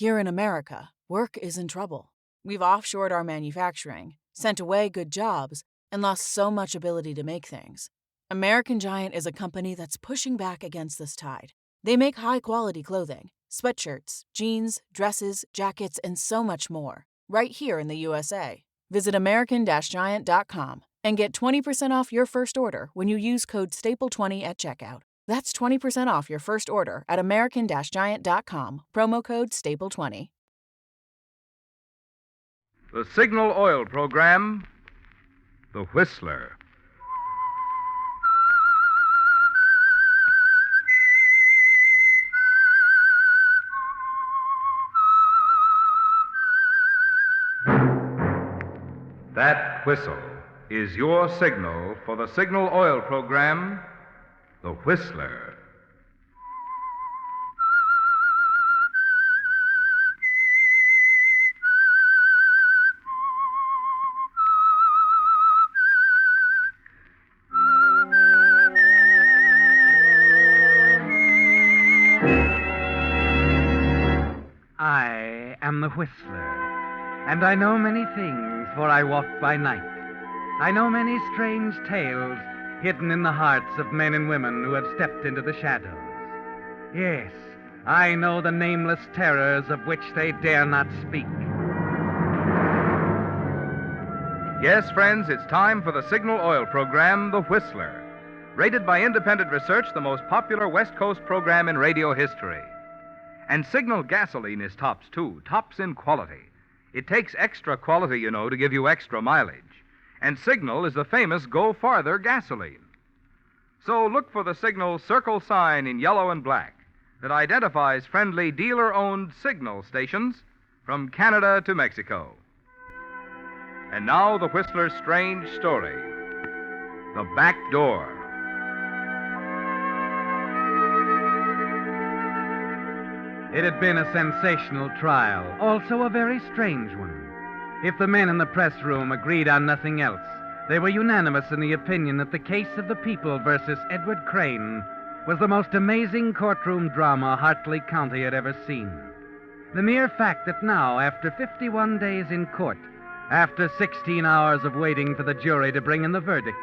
Here in America, work is in trouble. We've offshored our manufacturing, sent away good jobs, and lost so much ability to make things. American Giant is a company that's pushing back against this tide. They make high-quality clothing, sweatshirts, jeans, dresses, jackets, and so much more, right here in the USA. Visit American-Giant.com and get 20% off your first order when you use code STAPLE20 at checkout. That's 20% off your first order at American-Giant.com, promo code STAPLE20. The Signal Oil Program, The Whistler. That whistle is your signal for the Signal Oil Program, The Whistler. I am the Whistler, and I know many things, for I walk by night. I know many strange tales hidden in the hearts of men and women who have stepped into the shadows. Yes, I know the nameless terrors of which they dare not speak. Yes, friends, it's time for the Signal Oil Program, The Whistler. Rated by independent research, the most popular West Coast program in radio history. And Signal gasoline is tops, too, tops in quality. It takes extra quality, you know, to give you extra mileage. And Signal is the famous Go Farther gasoline. So look for the Signal circle sign in yellow and black that identifies friendly dealer-owned Signal stations from Canada to Mexico. And now the Whistler's strange story, The Back Door. It had been a sensational trial, also a very strange one. If the men in the press room agreed on nothing else, they were unanimous in the opinion that the case of the people versus Edward Crane was the most amazing courtroom drama Hartley County had ever seen. The mere fact that now, after 51 days in court, after 16 hours of waiting for the jury to bring in the verdict,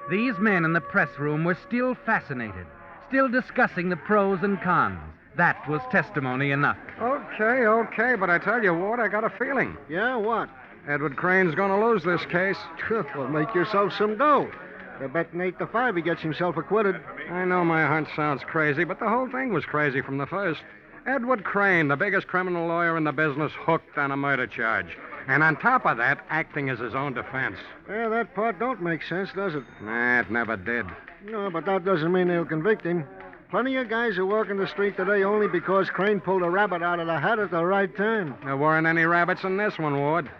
these men in the press room were still fascinated, still discussing the pros and cons. That was testimony enough. Okay, but I tell you, Ward, I got a feeling. Yeah, what? Edward Crane's going to lose this case. Well, make yourself some dough. They're betting 8-5 he gets himself acquitted. I know my hunch sounds crazy, but the whole thing was crazy from the first. Edward Crane, the biggest criminal lawyer in the business, hooked on a murder charge. And on top of that, acting as his own defense. Yeah, that part don't make sense, does it? Nah, it never did. No, but that doesn't mean they'll convict him. Plenty of guys are working the street today only because Crane pulled a rabbit out of the hat at the right time. There weren't any rabbits in this one, Ward.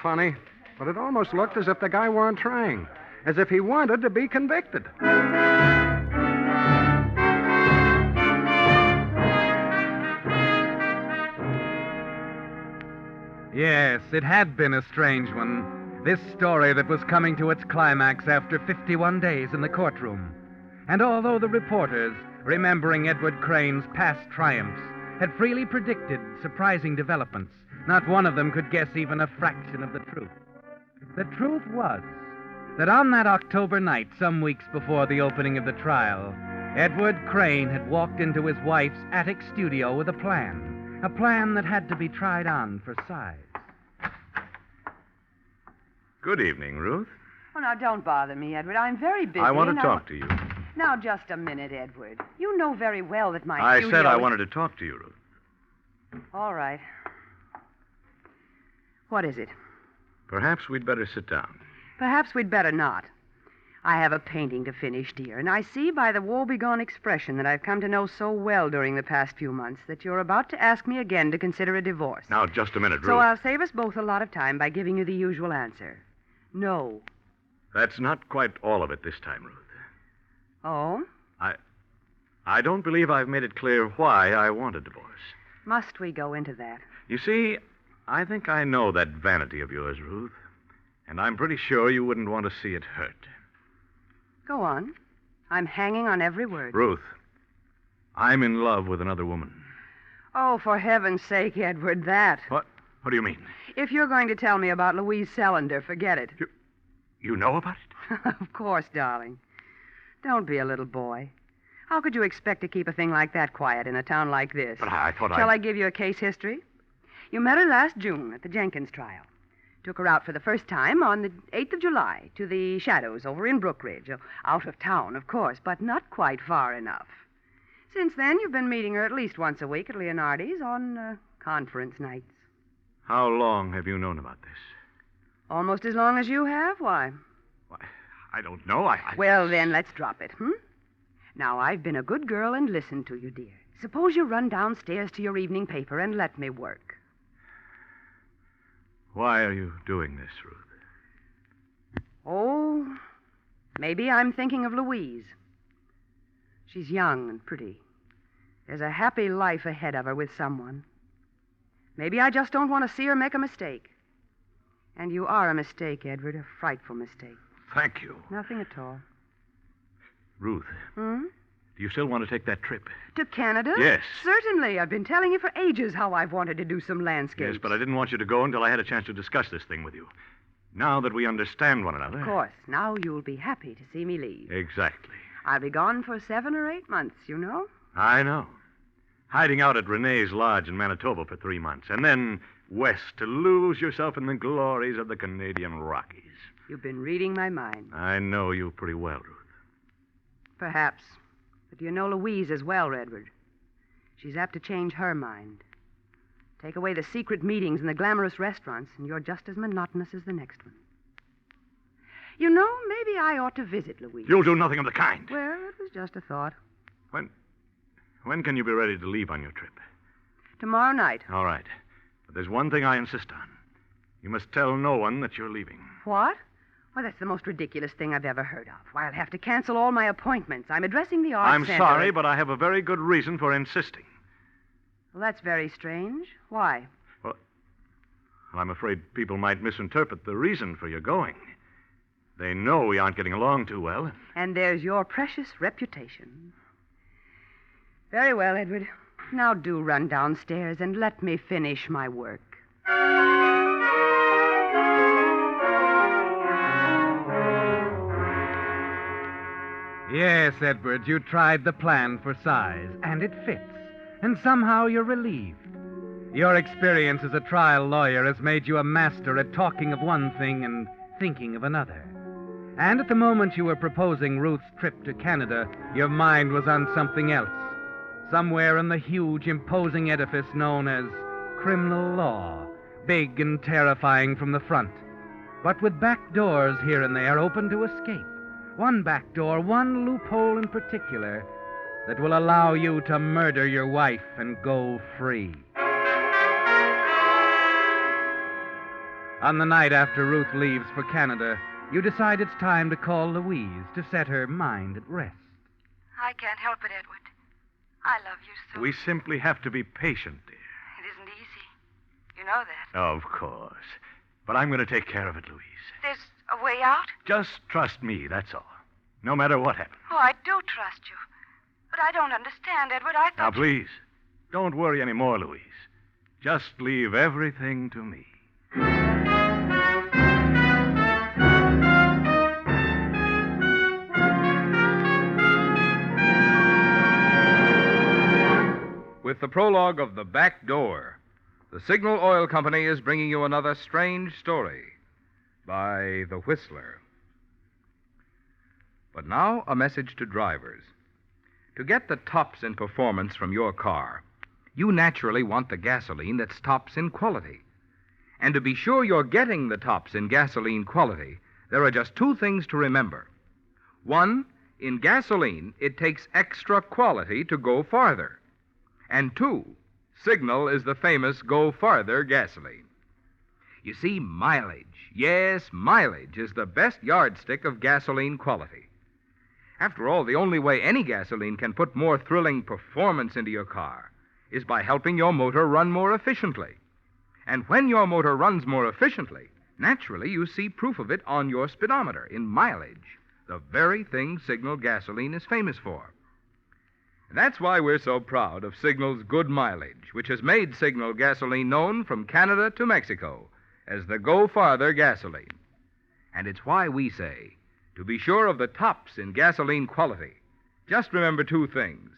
Funny, but it almost looked as if the guy weren't trying. As if he wanted to be convicted. Yes, it had been a strange one. This story that was coming to its climax after 51 days in the courtroom. And although the reporters, remembering Edward Crane's past triumphs, had freely predicted surprising developments, not one of them could guess even a fraction of the truth. The truth was that on that October night, some weeks before the opening of the trial, Edward Crane had walked into his wife's attic studio with a plan that had to be tried on for size. Good evening, Ruth. Oh, now, don't bother me, Edward. I'm very busy. I want to talk to you. Now, just a minute, Edward. You know very well that my I studio said I is... wanted to talk to you, Ruth. All right. What is it? Perhaps we'd better sit down. Perhaps we'd better not. I have a painting to finish, dear, and I see by the woebegone expression that I've come to know so well during the past few months that you're about to ask me again to consider a divorce. Now, just a minute, Ruth. So I'll save us both a lot of time by giving you the usual answer. No. That's not quite all of it this time, Ruth. Oh? I don't believe I've made it clear why I want a divorce. Must we go into that? You see, I think I know that vanity of yours, Ruth. And I'm pretty sure you wouldn't want to see it hurt. Go on. I'm hanging on every word. Ruth, I'm in love with another woman. Oh, for heaven's sake, Edward, that. What? What do you mean? If you're going to tell me about Louise Sellender, forget it. You know about it? Of course, darling. Don't be a little boy. How could you expect to keep a thing like that quiet in a town like this? But I thought Shall I give you a case history? You met her last June at the Jenkins trial. Took her out for the first time on the 8th of July to the Shadows over in Brookridge. Out of town, of course, but not quite far enough. Since then, you've been meeting her at least once a week at Leonardi's on conference nights. How long have you known about this? Almost as long as you have? Why? Why, I don't know. Well, then, let's drop it, Now, I've been a good girl and listened to you, dear. Suppose you run downstairs to your evening paper and let me work. Why are you doing this, Ruth? Oh, maybe I'm thinking of Louise. She's young and pretty. There's a happy life ahead of her with someone. Maybe I just don't want to see her make a mistake. And you are a mistake, Edward, a frightful mistake. Thank you. Nothing at all. Ruth. Do you still want to take that trip? To Canada? Yes. Certainly. I've been telling you for ages how I've wanted to do some landscapes. Yes, but I didn't want you to go until I had a chance to discuss this thing with you. Now that we understand one another... Of course. Now you'll be happy to see me leave. Exactly. I'll be gone for 7 or 8 months, you know. I know. Hiding out at Renee's Lodge in Manitoba for 3 months, and then west to lose yourself in the glories of the Canadian Rockies. You've been reading my mind. I know you pretty well, Ruth. Perhaps. But you know Louise as well, Edward. She's apt to change her mind. Take away the secret meetings and the glamorous restaurants, and you're just as monotonous as the next one. You know, maybe I ought to visit Louise. You'll do nothing of the kind. Well, it was just a thought. When can you be ready to leave on your trip? Tomorrow night. All right. But there's one thing I insist on. You must tell no one that you're leaving. What? Well, that's the most ridiculous thing I've ever heard of. Why, I'll have to cancel all my appointments. I'm addressing the Arts Center. I'm sorry, but I have a very good reason for insisting. Well, that's very strange. Why? Well, I'm afraid people might misinterpret the reason for your going. They know we aren't getting along too well. And there's your precious reputation. Very well, Edward. Now do run downstairs and let me finish my work. Yes, Edward, you tried the plan for size, and it fits. And somehow you're relieved. Your experience as a trial lawyer has made you a master at talking of one thing and thinking of another. And at the moment you were proposing Ruth's trip to Canada, your mind was on something else. Somewhere in the huge, imposing edifice known as criminal law, big and terrifying from the front, but with back doors here and there open to escape. One back door, one loophole in particular, that will allow you to murder your wife and go free. On the night after Ruth leaves for Canada, you decide it's time to call Louise to set her mind at rest. I can't help it, Edward. I love you so. We simply have to be patient, dear. It isn't easy. You know that. Of course. But I'm going to take care of it, Louise. There's a way out? Just trust me, that's all. No matter what happens. Oh, I do trust you. But I don't understand, Edward. I thought... Now, please, don't worry any more, Louise. Just leave everything to me. With the prologue of The Back Door, the Signal Oil Company is bringing you another strange story by The Whistler. But now, a message to drivers. To get the tops in performance from your car, you naturally want the gasoline that's tops in quality. And to be sure you're getting the tops in gasoline quality, there are just 2 things to remember. 1, in gasoline, it takes extra quality to go farther. And 2, Signal is the famous Go Farther gasoline. You see, mileage, yes, mileage is the best yardstick of gasoline quality. After all, the only way any gasoline can put more thrilling performance into your car is by helping your motor run more efficiently. And when your motor runs more efficiently, naturally you see proof of it on your speedometer in mileage, the very thing Signal gasoline is famous for. That's why we're so proud of Signal's good mileage, which has made Signal gasoline known from Canada to Mexico as the Go Farther gasoline. And it's why we say, to be sure of the tops in gasoline quality, just remember two things.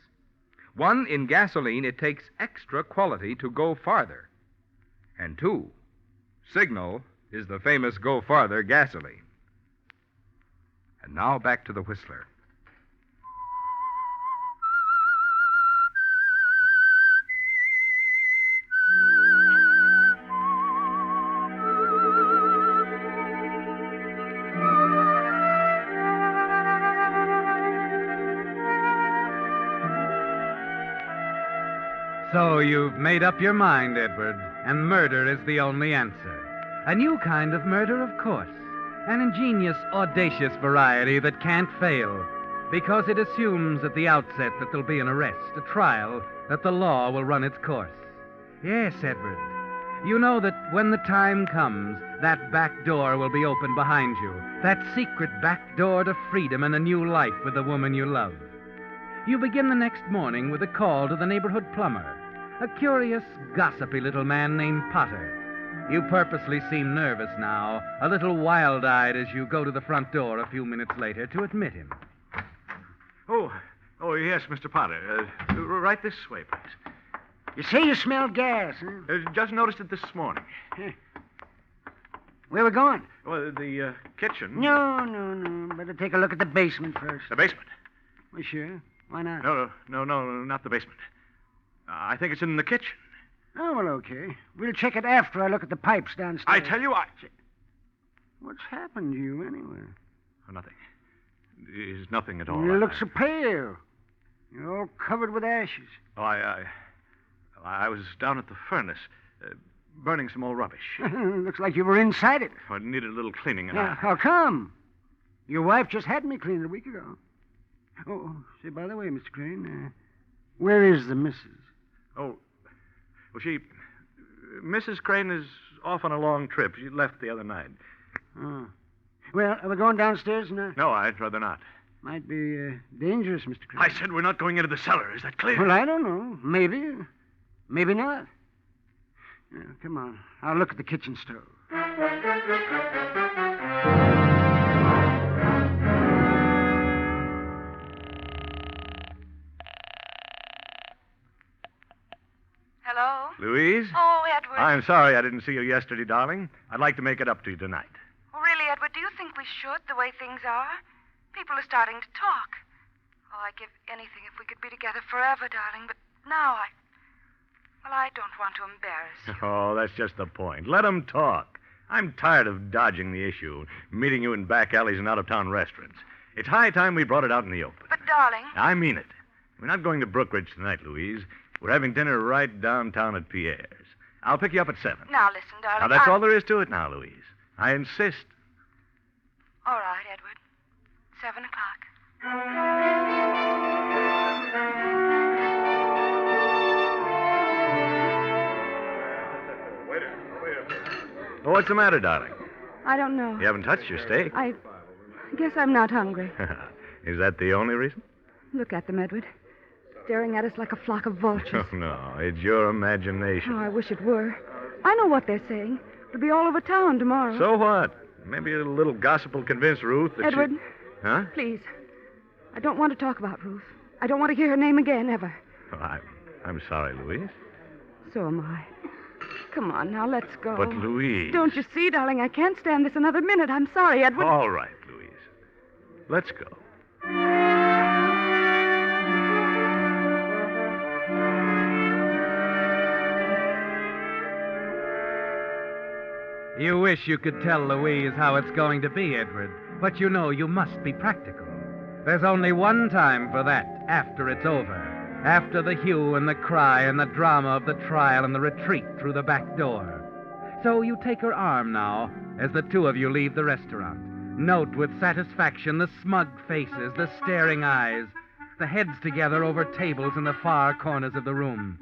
One, in gasoline, it takes extra quality to go farther. And two, Signal is the famous Go Farther gasoline. And now back to the Whistler. So you've made up your mind, Edward, and murder is the only answer. A new kind of murder, of course. An ingenious, audacious variety that can't fail, because it assumes at the outset that there'll be an arrest, a trial, that the law will run its course. Yes, Edward. You know that when the time comes, that back door will be opened behind you, that secret back door to freedom and a new life with the woman you love. You begin the next morning with a call to the neighborhood plumber, a curious, gossipy little man named Potter. You purposely seem nervous now, a little wild-eyed as you go to the front door a few minutes later to admit him. Oh, yes, Mr. Potter. Right this way, please. You say you smelled gas, huh? Just noticed it this morning. Where we going? Well, the kitchen. No. Better take a look at the basement first. The basement? Well, sure. Why not? No, not the basement. I think it's in the kitchen. Oh, well, okay. We'll check it after I look at the pipes downstairs. I tell you, What's happened to you, anyway? Nothing. It's nothing at all. You look so pale. You're all covered with ashes. Oh, I was down at the furnace, burning some old rubbish. Looks like you were inside it. I needed a little cleaning. And Now, how come? Your wife just had me cleaned a week ago. Oh, say, by the way, Mr. Crane, where is the missus? Oh, well, Mrs. Crane is off on a long trip. She left the other night. Oh. Well, are we going downstairs now? No, I'd rather not. Might be dangerous, Mr. Crane. I said we're not going into the cellar. Is that clear? Well, I don't know. Maybe. Maybe not. Yeah, come on. I'll look at the kitchen stove. Hello? Louise? Oh, Edward. I'm sorry I didn't see you yesterday, darling. I'd like to make it up to you tonight. Oh, really, Edward, do you think we should, the way things are? People are starting to talk. Oh, I'd give anything if we could be together forever, darling, but now I don't want to embarrass you. Oh, that's just the point. Let 'em talk. I'm tired of dodging the issue, meeting you in back alleys and out-of-town restaurants. It's high time we brought it out in the open. But, darling... I mean it. We're not going to Brookridge tonight, Louise. We're having dinner right downtown at Pierre's. I'll pick you up at 7. Now, listen, darling. Now, that's all there is to it now, Louise. I insist. All right, Edward. 7 o'clock. Oh, what's the matter, darling? I don't know. You haven't touched your steak. I guess I'm not hungry. Is that the only reason? Look at them, Edward. Staring at us like a flock of vultures. Oh, no. It's your imagination. Oh, I wish it were. I know what they're saying. It'll be all over town tomorrow. So what? Maybe a little gossip will convince Ruth that Edward. Huh? Please. I don't want to talk about Ruth. I don't want to hear her name again, ever. Oh, I'm sorry, Louise. So am I. Come on, now, let's go. But, Louise... Don't you see, darling? I can't stand this another minute. I'm sorry, Edward. All right, Louise. Let's go. You wish you could tell Louise how it's going to be, Edward, but you know you must be practical. There's only one time for that, after it's over. After the hue and the cry and the drama of the trial and the retreat through the back door. So you take her arm now as the two of you leave the restaurant. Note with satisfaction the smug faces, the staring eyes, the heads together over tables in the far corners of the room.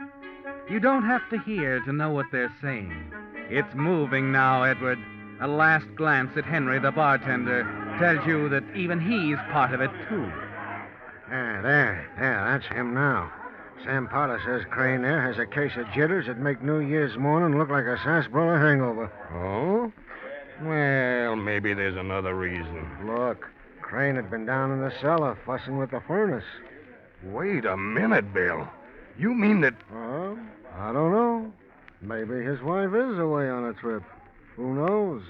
You don't have to hear to know what they're saying. It's moving now, Edward. A last glance at Henry, the bartender, tells you that even he's part of it, too. There, that's him now. Sam Potter says Crane there has a case of jitters that make New Year's morning look like a sarsaparilla hangover. Oh? Well, maybe there's another reason. Look, Crane had been down in the cellar fussing with the furnace. Wait a minute, Bill. You mean that... Well, I don't know. Maybe his wife is away on a trip. Who knows?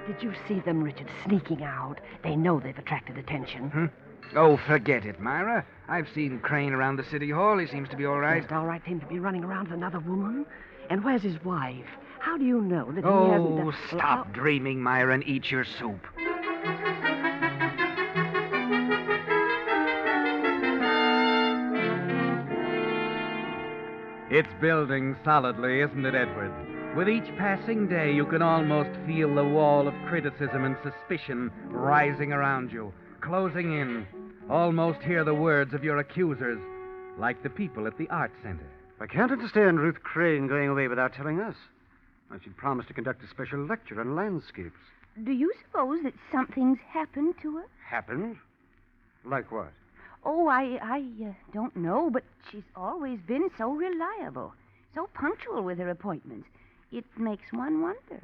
Did you see them, Richard, sneaking out? They know they've attracted attention. Oh, forget it, Myra. I've seen Crane around the city hall. He seems to be all right. It's all right for him to be running around with another woman. And where's his wife? How do you know that he Oh, hasn't... stop dreaming, Myra, and eat your soup. It's building solidly, isn't it, Edward? With each passing day, you can almost feel the wall of criticism and suspicion rising around you, closing in. Almost hear the words of your accusers, like the people at the Art Center. I can't understand Ruth Crane going away without telling us. She'd promised to conduct a special lecture on landscapes. Do you suppose that something's happened to her? Happened? Like what? Oh, I don't know, but she's always been so reliable, so punctual with her appointments. It makes one wonder.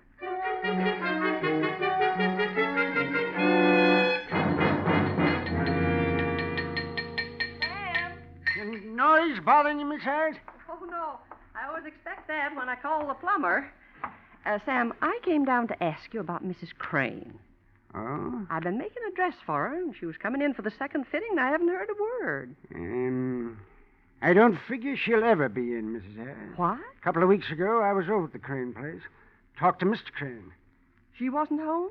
Any noise bothering you, Miss Harris? Oh, no. I always expect that when I call the plumber. Sam, I came down to ask you about Mrs. Crane. Oh? I've been making a dress for her, and she was coming in for the second fitting, and I haven't heard a word. I don't figure she'll ever be in, Mrs. Harris. What? A couple of weeks ago, I was over at the Crane place. Talked to Mr. Crane. She wasn't home?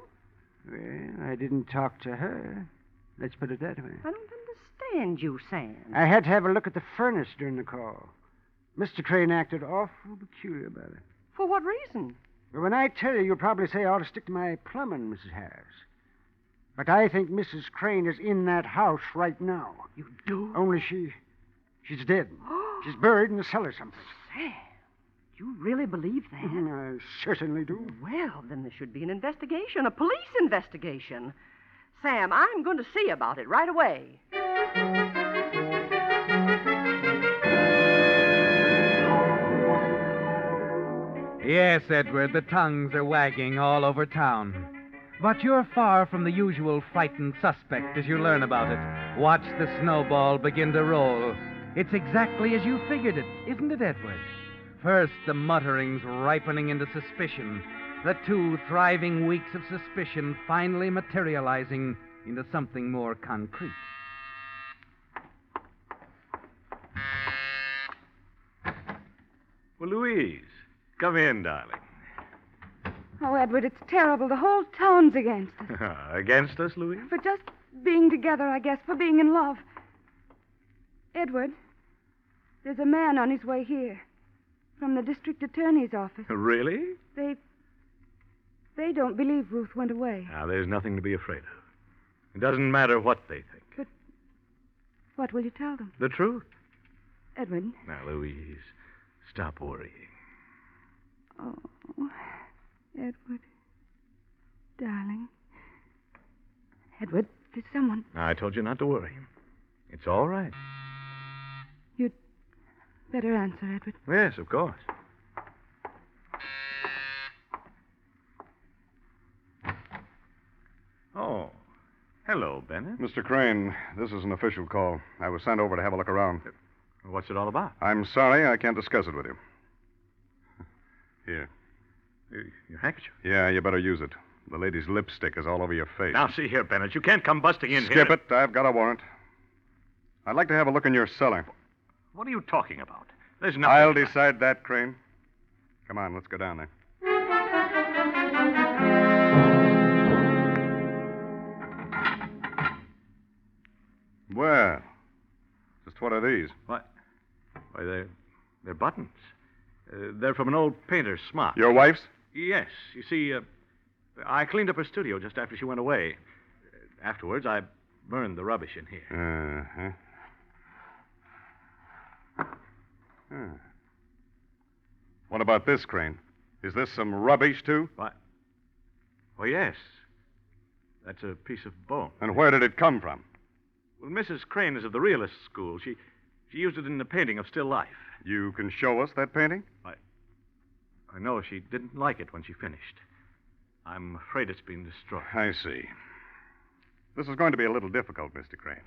Well, I didn't talk to her. Let's put it that way. I don't understand you, Sam. I had to have a look at the furnace during the call. Mr. Crane acted awful peculiar about it. For what reason? Well, when I tell you, you'll probably say I ought to stick to my plumbing, Mrs. Harris. But I think Mrs. Crane is in that house right now. You do? Only she's dead. She's buried in the cellar someplace. Sam, you really believe that? I certainly do. Well, then there should be an investigation, a police investigation. Sam, I'm going to see about it right away. Yes, Edward, the tongues are wagging all over town. But you're far from the usual frightened suspect as you learn about it. Watch the snowball begin to roll. It's exactly as you figured it, isn't it, Edward? First, the mutterings ripening into suspicion. The 2 thriving weeks of suspicion finally materializing into something more concrete. Well, Louise, come in, darling. Oh, Edward, it's terrible. The whole town's against us. Against us, Louise? For just being together, I guess, for being in love. Edward, there's a man on his way here. From the district attorney's office. Really? They don't believe Ruth went away. Now, there's nothing to be afraid of. It doesn't matter what they think. But what will you tell them? The truth. Edward. Now, Louise, stop worrying. Oh, Edward. Darling. Edward, there's someone. I told you not to worry. It's all right. You'd better answer, Edward. Yes, of course. Oh. Hello, Bennett. Mr. Crane, this is an official call. I was sent over to have a look around. What's it all about? I'm sorry I can't discuss it with you. Here. Your handkerchief? Yeah, you better use it. The lady's lipstick is all over your face. Now, see here, Bennett. You can't come busting in here. Skip it. I've got a warrant. I'd like to have a look in your cellar. What are you talking about? There's nothing... I'll decide that, Crane. Come on, let's go down there. Well, just what are these? What? Why, they're buttons. They're from an old painter's smock. Your wife's? Yes. You see, I cleaned up her studio just after she went away. Afterwards, I burned the rubbish in here. Uh-huh. What about this, Crane? Is this some rubbish, too? Why? Well, yes. That's a piece of bone. And where did it come from? Well, Mrs. Crane is of the realist school. She used it in the painting of still life. You can show us that painting? I know she didn't like it when she finished. I'm afraid it's been destroyed. I see. This is going to be a little difficult, Mr. Crane.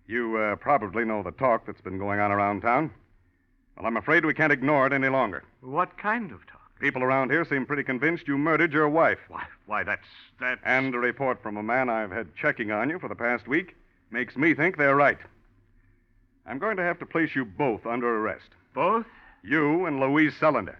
You probably know the talk that's been going on around town. Well, I'm afraid we can't ignore it any longer. What kind of talk? People around here seem pretty convinced you murdered your wife. Why, that's... And a report from a man I've had checking on you for the past week makes me think they're right. I'm going to have to place you both under arrest. Both? You and Louise Sullender.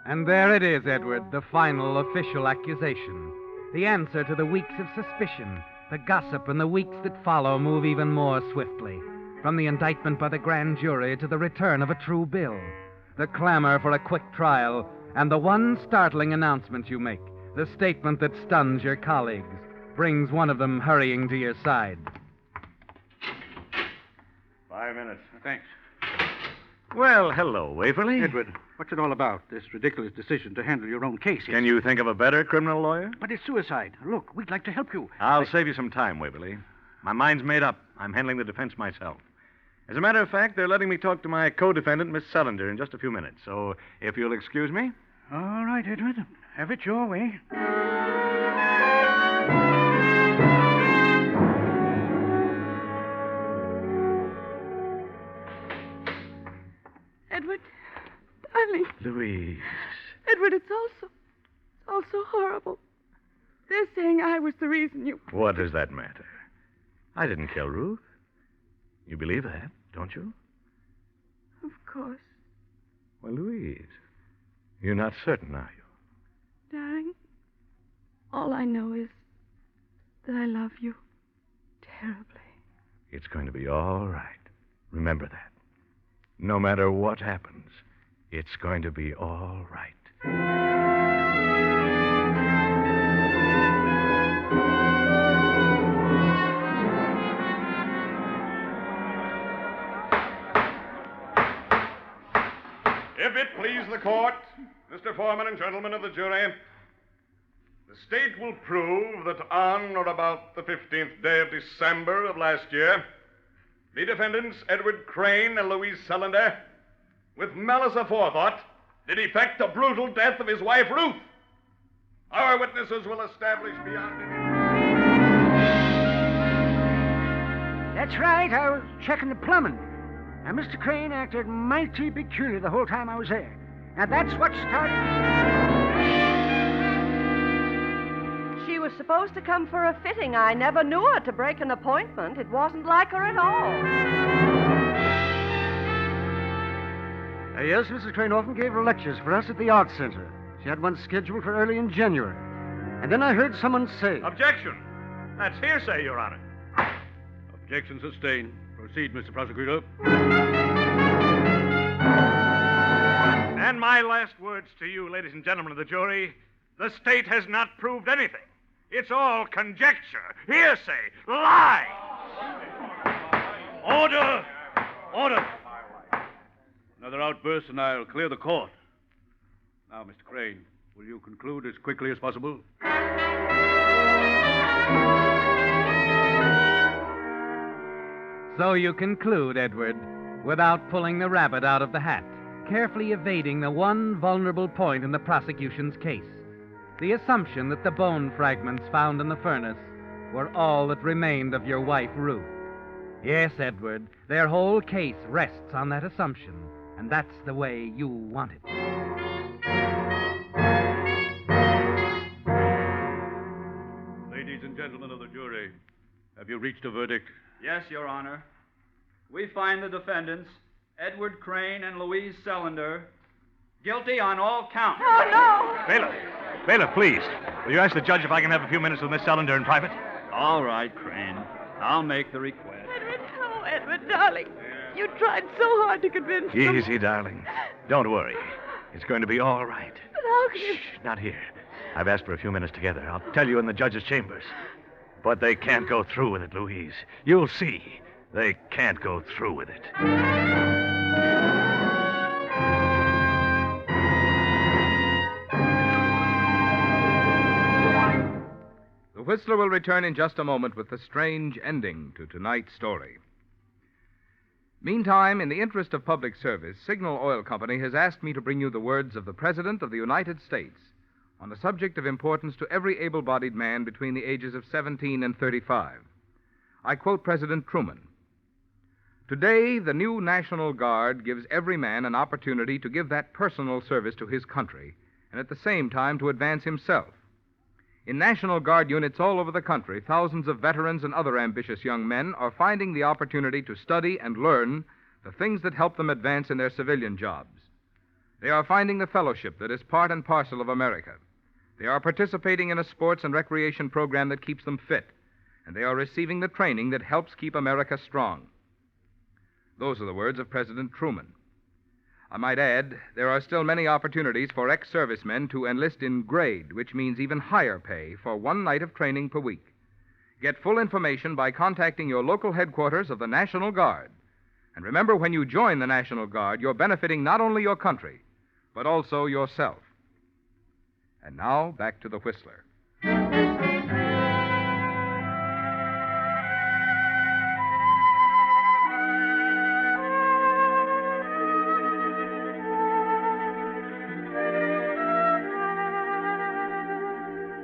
And there it is, Edward, the final official accusation. The answer to the weeks of suspicion. The gossip and the weeks that follow move even more swiftly. From the indictment by the grand jury to the return of a true bill. The clamor for a quick trial, and the one startling announcement you make, the statement that stuns your colleagues, brings one of them hurrying to your side. 5 minutes. Thanks. Well, hello, Waverly. Edward, what's it all about, this ridiculous decision to handle your own case? Can you think of a better criminal lawyer? But it's suicide. Look, we'd like to help you. I'll save you some time, Waverly. My mind's made up. I'm handling the defense myself. As a matter of fact, they're letting me talk to my co-defendant, Miss Sullender, in just a few minutes. So, if you'll excuse me. All right, Edward. Have it your way. Edward, darling. Louise. Edward, it's all so horrible. They're saying I was the reason you... What does that matter? I didn't kill Ruth. You believe that, don't you? Of course. Well, Louise, you're not certain, are you? Darling, all I know is that I love you terribly. It's going to be all right. Remember that. No matter what happens, it's going to be all right. If it please the court, Mr. Foreman and gentlemen of the jury, the state will prove that on or about the 15th day of December of last year, the defendants, Edward Crane and Louise Sullender, with malice aforethought, did effect the brutal death of his wife, Ruth. Our witnesses will establish beyond any... That's right. I was checking the plumbing. Now, Mr. Crane acted mighty peculiar the whole time I was there. Now, that's what started... She was supposed to come for a fitting. I never knew her to break an appointment. It wasn't like her at all. Yes, Mrs. Crane often gave her lectures for us at the Arts Center. She had one scheduled for early in January. And then I heard someone say... Objection! That's hearsay, Your Honor. Objection sustained. Proceed, Mr. Prosecutor. And my last words to you, ladies and gentlemen of the jury, the state has not proved anything. It's all conjecture, hearsay, lie. Order! Order! Another outburst, and I'll clear the court. Now, Mr. Crane, will you conclude as quickly as possible? So you conclude, Edward, without pulling the rabbit out of the hat, carefully evading the one vulnerable point in the prosecution's case, the assumption that the bone fragments found in the furnace were all that remained of your wife, Ruth. Yes, Edward, their whole case rests on that assumption, and that's the way you want it. Ladies and gentlemen of the jury, have you reached a verdict? Yes, Your Honor. We find the defendants, Edward Crane and Louise Sullender, guilty on all counts. Oh, no! Bailiff, please. Will you ask the judge if I can have a few minutes with Miss Sullender in private? All right, Crane. I'll make the request. Edward, oh, Edward, darling. You tried so hard to convince them. Easy, darling. Don't worry. It's going to be all right. But how can you... Shh, not here. I've asked for a few minutes together. I'll tell you in the judge's chambers. But they can't go through with it, Louise. You'll see. They can't go through with it. The Whistler will return in just a moment with the strange ending to tonight's story. Meantime, in the interest of public service, Signal Oil Company has asked me to bring you the words of the President of the United States on a subject of importance to every able-bodied man between the ages of 17 and 35. I quote President Truman. Today, the new National Guard gives every man an opportunity to give that personal service to his country and at the same time to advance himself. In National Guard units all over the country, thousands of veterans and other ambitious young men are finding the opportunity to study and learn the things that help them advance in their civilian jobs. They are finding the fellowship that is part and parcel of America. They are participating in a sports and recreation program that keeps them fit, and they are receiving the training that helps keep America strong. Those are the words of President Truman. I might add, there are still many opportunities for ex-servicemen to enlist in grade, which means even higher pay for one night of training per week. Get full information by contacting your local headquarters of the National Guard. And remember, when you join the National Guard, you're benefiting not only your country, but also yourself. And now, back to the Whistler.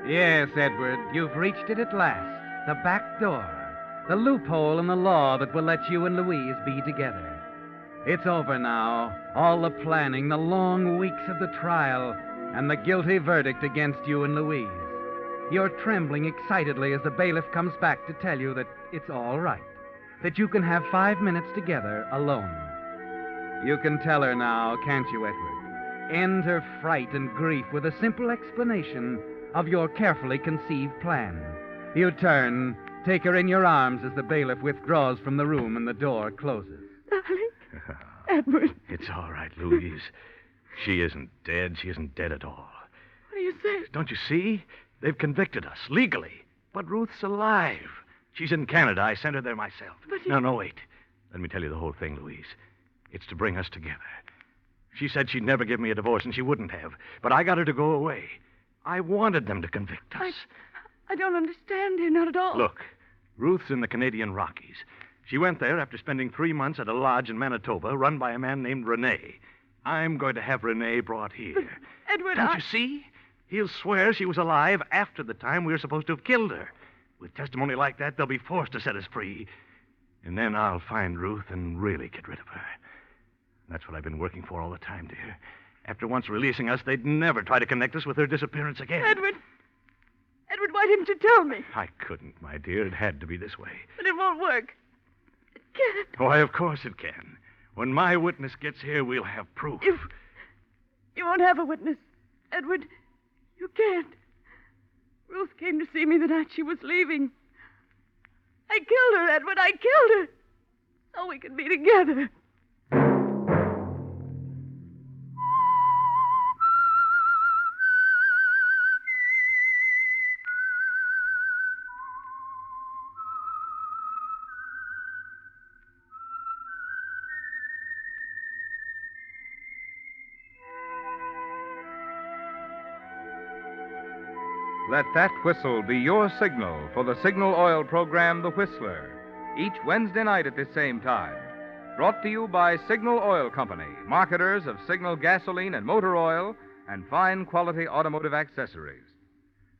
Yes, Edward, you've reached it at last. The back door. The loophole in the law that will let you and Louise be together. It's over now. All the planning, the long weeks of the trial, and the guilty verdict against you and Louise. You're trembling excitedly as the bailiff comes back to tell you that it's all right. That you can have 5 minutes together alone. You can tell her now, can't you, Edward? End her fright and grief with a simple explanation of your carefully conceived plan. You turn, take her in your arms as the bailiff withdraws from the room and the door closes. Darling. Edward. It's all right, Louise. She isn't dead. She isn't dead at all. What do you say? Don't you see? They've convicted us, legally. But Ruth's alive. She's in Canada. I sent her there myself. But No, wait. Let me tell you the whole thing, Louise. It's to bring us together. She said she'd never give me a divorce, and she wouldn't have. But I got her to go away. I wanted them to convict us. I don't understand, dear, not at all. Look, Ruth's in the Canadian Rockies. She went there after spending 3 months at a lodge in Manitoba run by a man named Rene. I'm going to have Rene brought here. But, Edward, Don't you see? He'll swear she was alive after the time we were supposed to have killed her. With testimony like that, they'll be forced to set us free. And then I'll find Ruth and really get rid of her. That's what I've been working for all the time, dear. After once releasing us, they'd never try to connect us with her disappearance again. Edward, why didn't you tell me? I couldn't, my dear. It had to be this way. But it won't work. It can't. Why, of course it can. When my witness gets here, we'll have proof. You won't have a witness, Edward. You can't. Ruth came to see me the night she was leaving. I killed her, Edward. I killed her. So we could be together. Let that whistle be your signal for the Signal Oil program, The Whistler, each Wednesday night at this same time. Brought to you by Signal Oil Company, marketers of Signal gasoline and motor oil and fine quality automotive accessories.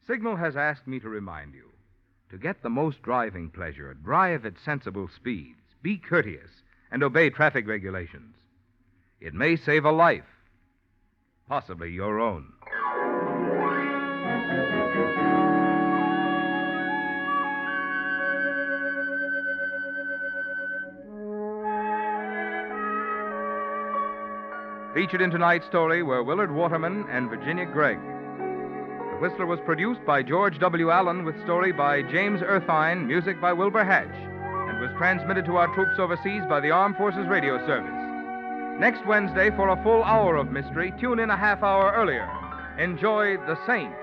Signal has asked me to remind you, to get the most driving pleasure, drive at sensible speeds, be courteous, and obey traffic regulations. It may save a life, possibly your own. Featured in tonight's story were Willard Waterman and Virginia Gregg. The Whistler was produced by George W. Allen with story by James Erthine, music by Wilbur Hatch, and was transmitted to our troops overseas by the Armed Forces Radio Service. Next Wednesday, for a full hour of mystery, tune in a half hour earlier. Enjoy The Saint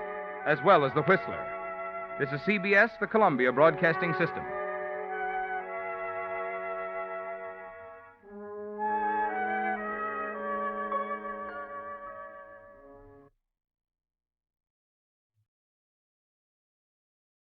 as well as The Whistler. This is CBS, the Columbia Broadcasting System.